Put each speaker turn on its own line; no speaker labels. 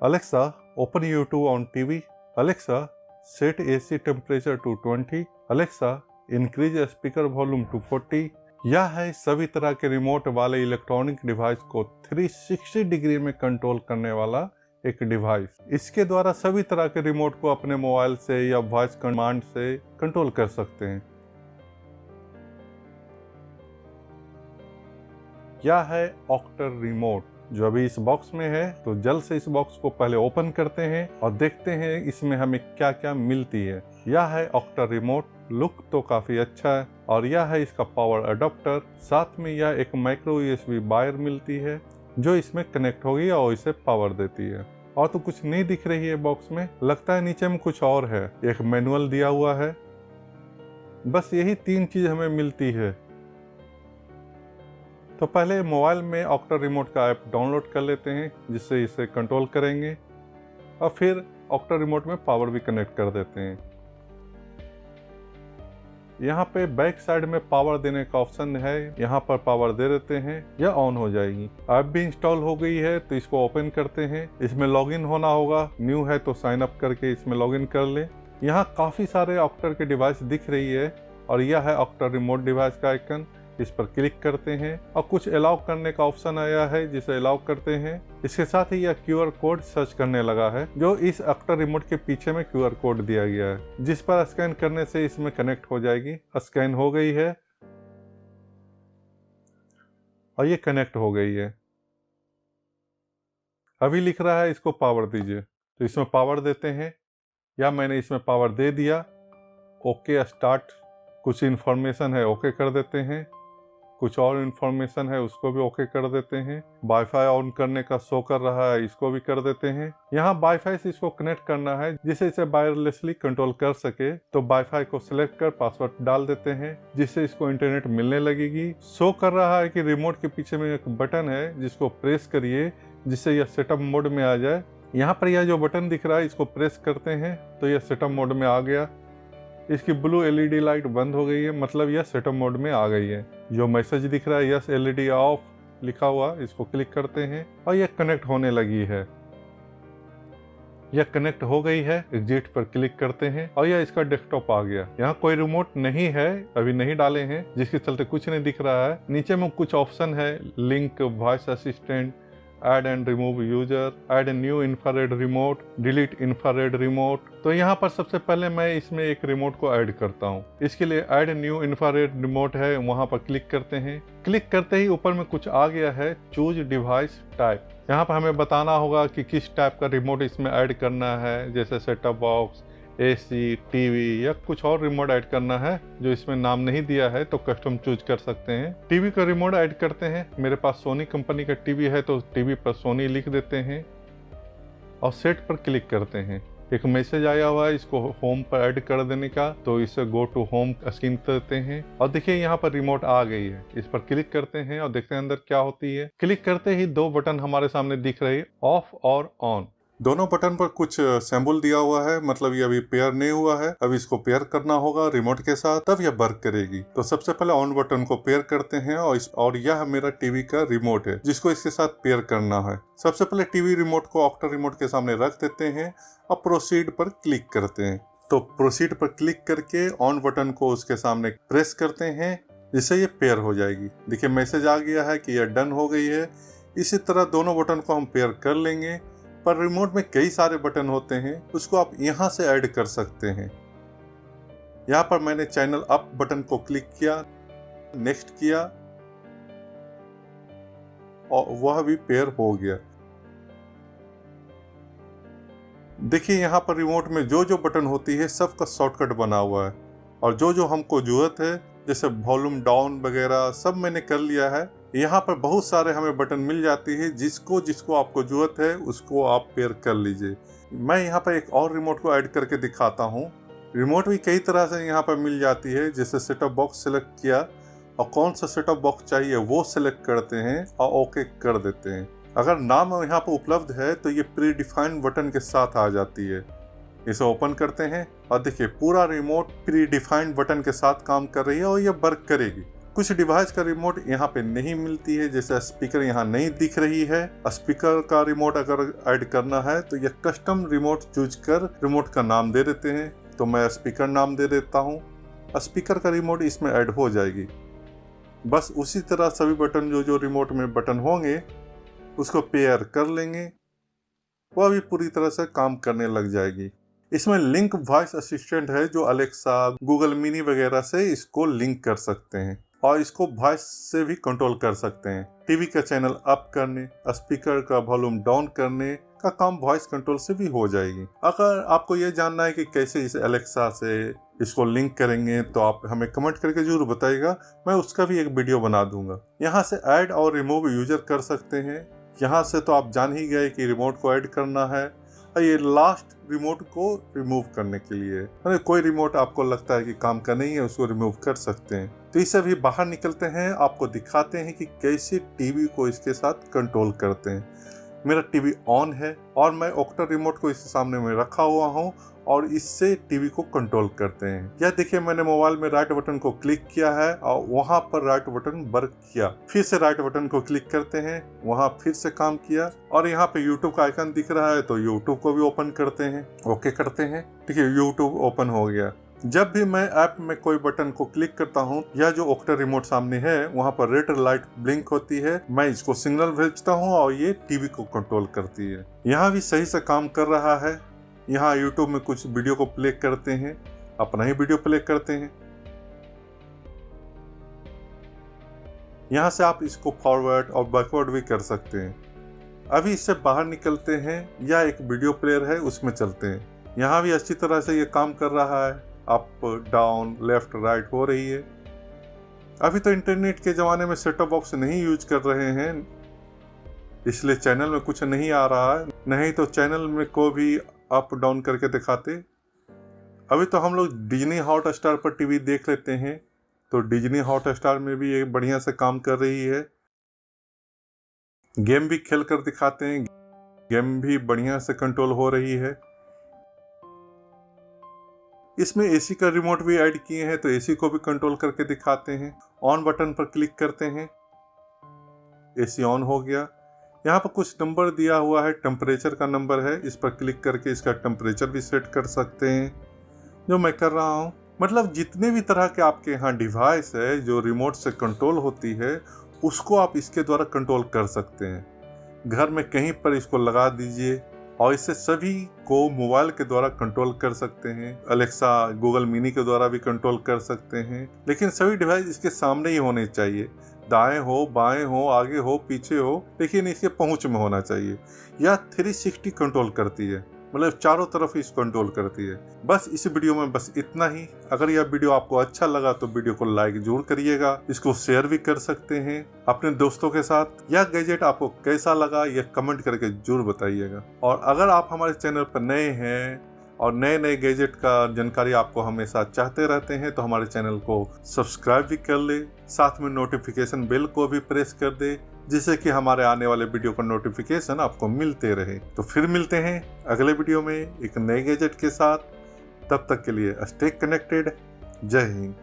Alexa, open YouTube on TV. Alexa, set AC temperature to 20. Alexa, increase speaker volume to 40. यह है सभी तरह के रिमोट वाले इलेक्ट्रॉनिक डिवाइस को 360 डिग्री में कंट्रोल करने वाला एक डिवाइस। इसके द्वारा सभी तरह के रिमोट को अपने मोबाइल से या वॉइस कमांड से कंट्रोल कर सकते हैं। यह है ऑक्टर रिमोट जो अभी इस बॉक्स में है। तो जल्द से इस बॉक्स को पहले ओपन करते हैं और देखते हैं इसमें हमें क्या क्या मिलती है। यह है ऑक्टर रिमोट। लुक तो काफी अच्छा है और यह है इसका पावर अडॉप्टर। साथ में यह एक माइक्रो यूएसबी वायर मिलती है जो इसमें कनेक्ट होगी और इसे पावर देती है। और तो कुछ नहीं दिख रही है बॉक्स में, लगता है नीचे में कुछ और है। एक मैनुअल दिया हुआ है। बस यही 3 चीज हमें मिलती है। तो पहले मोबाइल में ऑक्टर रिमोट का ऐप डाउनलोड कर लेते हैं जिससे इसे कंट्रोल करेंगे और फिर ऑक्टर रिमोट में पावर भी कनेक्ट कर देते हैं। यहाँ पे बैक साइड में पावर देने का ऑप्शन है, यहाँ पर पावर दे देते हैं, यह ऑन हो जाएगी। ऐप भी इंस्टॉल हो गई है तो इसको ओपन करते हैं। इसमें लॉगिन होना होगा, न्यू है तो साइन अप करके इसमें लॉगिन कर ले। यहाँ काफी सारे ऑक्टर के डिवाइस दिख रही है और यह है ऑक्टर रिमोट डिवाइस का आइकन। इस पर क्लिक करते हैं और कुछ अलाउ करने का ऑप्शन आया है जिसे अलाउ करते हैं। इसके साथ ही यह QR कोड सर्च करने लगा है जो इस ऑक्टर रिमोट के पीछे में QR कोड दिया गया है जिस पर स्कैन करने से इसमें कनेक्ट हो जाएगी। स्कैन हो गई है और ये कनेक्ट हो गई है। अभी लिख रहा है इसको पावर दीजिए, तो इसमें पावर देते हैं या मैंने इसमें पावर दे दिया। ओके स्टार्ट, कुछ इन्फॉर्मेशन है ओके कर देते हैं, कुछ और इन्फॉर्मेशन है उसको भी ओके कर देते हैं। वाईफाई ऑन करने का शो कर रहा है, इसको भी कर देते हैं। यहाँ वाईफाई से इसको कनेक्ट करना है जिससे इसे वायरलेसली कंट्रोल कर सके। तो वाईफाई को सिलेक्ट कर पासवर्ड डाल देते हैं जिससे इसको इंटरनेट मिलने लगेगी। शो कर रहा है कि रिमोट के पीछे में एक बटन है जिसको प्रेस करिए जिससे यह सेटअप मोड में आ जाए। यहाँ पर यह जो बटन दिख रहा है इसको प्रेस करते हैं तो यह सेटअप मोड में आ गया। इसकी ब्लू LED लाइट बंद हो गई है, मतलब यह सेटअप मोड में आ गई है। जो मैसेज दिख रहा है यस LED ऑफ लिखा हुआ, इसको क्लिक करते हैं और यह कनेक्ट होने लगी है। यह कनेक्ट हो गई है। एग्जिट पर क्लिक करते हैं और यह इसका डेस्कटॉप आ गया। यहाँ कोई रिमोट नहीं है, अभी नहीं डाले हैं जिसके चलते कुछ नहीं दिख रहा है। नीचे में कुछ ऑप्शन है, link, voice assistant, add and remove user, add new infrared remote, delete infrared remote. तो यहाँ पर सबसे पहले मैं इसमें एक रिमोट को ऐड करता हूँ। इसके लिए ऐड न्यू इंफ्रारेड रिमोट है, वहाँ पर क्लिक करते हैं। क्लिक करते ही ऊपर में कुछ आ गया है, चूज डिवाइस टाइप। यहाँ पर हमें बताना होगा कि किस टाइप का रिमोट इसमें ऐड करना है, जैसे सेटअप बॉक्स, AC, TV या कुछ और रिमोट ऐड करना है जो इसमें नाम नहीं दिया है तो कस्टम चूज कर सकते हैं। टीवी का रिमोट ऐड करते हैं। मेरे पास सोनी कंपनी का टीवी है तो टीवी पर सोनी लिख देते हैं और सेट पर क्लिक करते हैं। एक मैसेज आया हुआ है इसको होम पर ऐड कर देने का, तो इसे गो टू होम स्क्रीन करते हैं और देखिए यहाँ पर रिमोट आ गई है। इस पर क्लिक करते हैं और देखते हैं अंदर क्या होती है। क्लिक करते ही 2 बटन हमारे सामने दिख रही है, ऑफ और ऑन। दोनों बटन पर कुछ सिंबल दिया हुआ है, मतलब ये अभी पेयर नहीं हुआ है। अब इसको पेयर करना होगा रिमोट के साथ तब यह वर्क करेगी। तो सबसे पहले ऑन बटन को पेयर करते हैं और यह मेरा टीवी का रिमोट है जिसको इसके साथ पेयर करना है। सबसे पहले टीवी रिमोट को ऑक्टर रिमोट के सामने रख देते हैं और प्रोसीड पर क्लिक करते हैं। तो प्रोसीड पर क्लिक करके ऑन बटन को उसके सामने प्रेस करते हैं जिससे ये पेयर हो जाएगी। देखिए मैसेज आ गया है कि यह डन हो गई है। इसी तरह दोनों बटन को हम पेयर कर लेंगे। पर रिमोट में कई सारे बटन होते हैं, उसको आप यहाँ से ऐड कर सकते हैं। यहाँ पर मैंने चैनल अप बटन को क्लिक किया, नेक्स्ट किया और वह भी पेयर हो गया। देखिए यहाँ पर रिमोट में जो जो बटन होती है सबका शॉर्टकट बना हुआ है और जो जो हमको जरूरत है जैसे वॉल्यूम डाउन वगैरह सब मैंने कर लिया है। यहाँ पर बहुत सारे हमें बटन मिल जाती है, जिसको जिसको आपको जरूरत है उसको आप पेयर कर लीजिए। मैं यहाँ पर एक और रिमोट को ऐड करके दिखाता हूँ। रिमोट भी कई तरह से यहाँ पर मिल जाती है, जैसे सेटअप बॉक्स सेलेक्ट किया और कौन सा सेटअप बॉक्स चाहिए वो सिलेक्ट करते हैं और ओके कर देते हैं। अगर नाम यहाँ पर उपलब्ध है तो ये प्री डिफाइंड बटन के साथ आ जाती है। इसे ओपन करते हैं और देखिए पूरा रिमोट प्री डिफाइंड बटन के साथ काम कर रही है और ये वर्क करेगी, कुछ डिवाइस का रिमोट यहाँ पे नहीं मिलती है, जैसे स्पीकर यहाँ नहीं दिख रही है। स्पीकर का रिमोट अगर ऐड करना है तो ये कस्टम रिमोट चूज कर रिमोट का नाम दे देते हैं। तो मैं स्पीकर नाम दे देता हूँ, स्पीकर का रिमोट इसमें ऐड हो जाएगी। बस उसी तरह सभी बटन जो रिमोट में बटन होंगे उसको पेयर कर लेंगे, वह भी पूरी तरह से काम करने लग जाएगी। इसमें लिंक वॉइस असिस्टेंट है जो अलेक्सा, गूगल मिनी वगैरह से इसको लिंक कर सकते हैं और इसको वॉइस से भी कंट्रोल कर सकते हैं। टीवी का चैनल अप करने, स्पीकर का वॉल्यूम डाउन करने का काम वॉइस कंट्रोल से भी हो जाएगी। अगर आपको ये जानना है कि कैसे इस अलेक्सा से इसको लिंक करेंगे तो आप हमें कमेंट करके जरूर बताइएगा, मैं उसका भी एक वीडियो बना दूंगा। यहाँ से ऐड और रिमूव यूजर कर सकते हैं। यहाँ से तो आप जान ही गए कि रिमोट को ऐड करना है, ये लास्ट रिमोट को रिमूव करने के लिए। अरे कोई रिमोट आपको लगता है कि काम का नहीं है उसको रिमूव कर सकते हैं। तो इससे भी बाहर निकलते हैं, आपको दिखाते हैं कि कैसे टीवी को इसके साथ कंट्रोल करते हैं। मेरा टीवी ऑन है और मैं ऑक्टर रिमोट को इसके सामने में रखा हुआ हूँ और इससे टीवी को कंट्रोल करते हैं। यह देखिए मैंने मोबाइल में राइट बटन को क्लिक किया है और वहां पर राइट बटन वर्क किया। फिर से राइट बटन को क्लिक करते हैं, वहां फिर से काम किया और यहाँ पे यूट्यूब का आइकन दिख रहा है तो यूट्यूब को भी ओपन करते हैं, ओके करते हैं। ठीक है, यूट्यूब ओपन हो गया। जब भी मैं ऐप में कोई बटन को क्लिक करता हूँ या जो ऑक्टर रिमोट सामने है वहाँ पर रेड लाइट ब्लिंक होती है, मैं इसको सिग्नल भेजता हूँ और ये टीवी को कंट्रोल करती है। यहाँ भी सही से काम कर रहा है। यहाँ यूट्यूब में कुछ वीडियो को प्ले करते हैं, अपना ही वीडियो प्ले करते हैं। यहाँ से आप इसको फॉरवर्ड और बैकवर्ड भी कर सकते हैं। अभी इससे बाहर निकलते हैं, या एक वीडियो प्लेयर है उसमें चलते हैं। यहाँ भी अच्छी तरह से ये काम कर रहा है, अप डाउन लेफ्ट राइट हो रही है। अभी तो इंटरनेट के ज़माने में सेट टॉप बॉक्स नहीं यूज कर रहे हैं, इसलिए चैनल में कुछ नहीं आ रहा है, नहीं तो चैनल में को भी अप डाउन करके दिखाते। अभी तो हम लोग डिज्नी हॉटस्टार पर टीवी देख लेते हैं, तो डिज्नी हॉटस्टार में भी ये बढ़िया से काम कर रही है। गेम भी खेल कर दिखाते हैं, गेम भी बढ़िया से कंट्रोल हो रही है। इसमें एसी का रिमोट भी ऐड किए हैं तो एसी को भी कंट्रोल करके दिखाते हैं। ऑन बटन पर क्लिक करते हैं, एसी ऑन हो गया। यहाँ पर कुछ नंबर दिया हुआ है, टेम्परेचर का नंबर है, इस पर क्लिक करके इसका टेम्परेचर भी सेट कर सकते हैं, जो मैं कर रहा हूँ। मतलब जितने भी तरह के आपके यहाँ डिवाइस है जो रिमोट से कंट्रोल होती है उसको आप इसके द्वारा कंट्रोल कर सकते हैं। घर में कहीं पर इसको लगा दीजिए और इससे सभी को मोबाइल के द्वारा कंट्रोल कर सकते हैं। अलेक्सा, गूगल मिनी के द्वारा भी कंट्रोल कर सकते हैं, लेकिन सभी डिवाइस इसके सामने ही होने चाहिए। दाएं हो, बाएं हो, आगे हो, पीछे हो, लेकिन इसके पहुंच में होना चाहिए। यह 360 कंट्रोल करती है, मतलब चारों तरफ इस कंट्रोल करती है। बस इस वीडियो में बस इतना ही। अगर यह वीडियो आपको अच्छा लगा तो वीडियो को लाइक जरूर करिएगा, इसको शेयर भी कर सकते हैं अपने दोस्तों के साथ। यह गैजेट आपको कैसा लगा यह कमेंट करके जरूर बताइएगा। और अगर आप हमारे चैनल पर नए हैं और नए नए गैजेट का जानकारी आपको हमेशा चाहते रहते हैं तो हमारे चैनल को सब्सक्राइब भी कर ले, साथ में नोटिफिकेशन बेल को भी प्रेस कर दे, जिससे कि हमारे आने वाले वीडियो का नोटिफिकेशन आपको मिलते रहे। तो फिर मिलते हैं अगले वीडियो में एक नए गैजेट के साथ। तब तक के लिए स्टे कनेक्टेड। जय हिंद।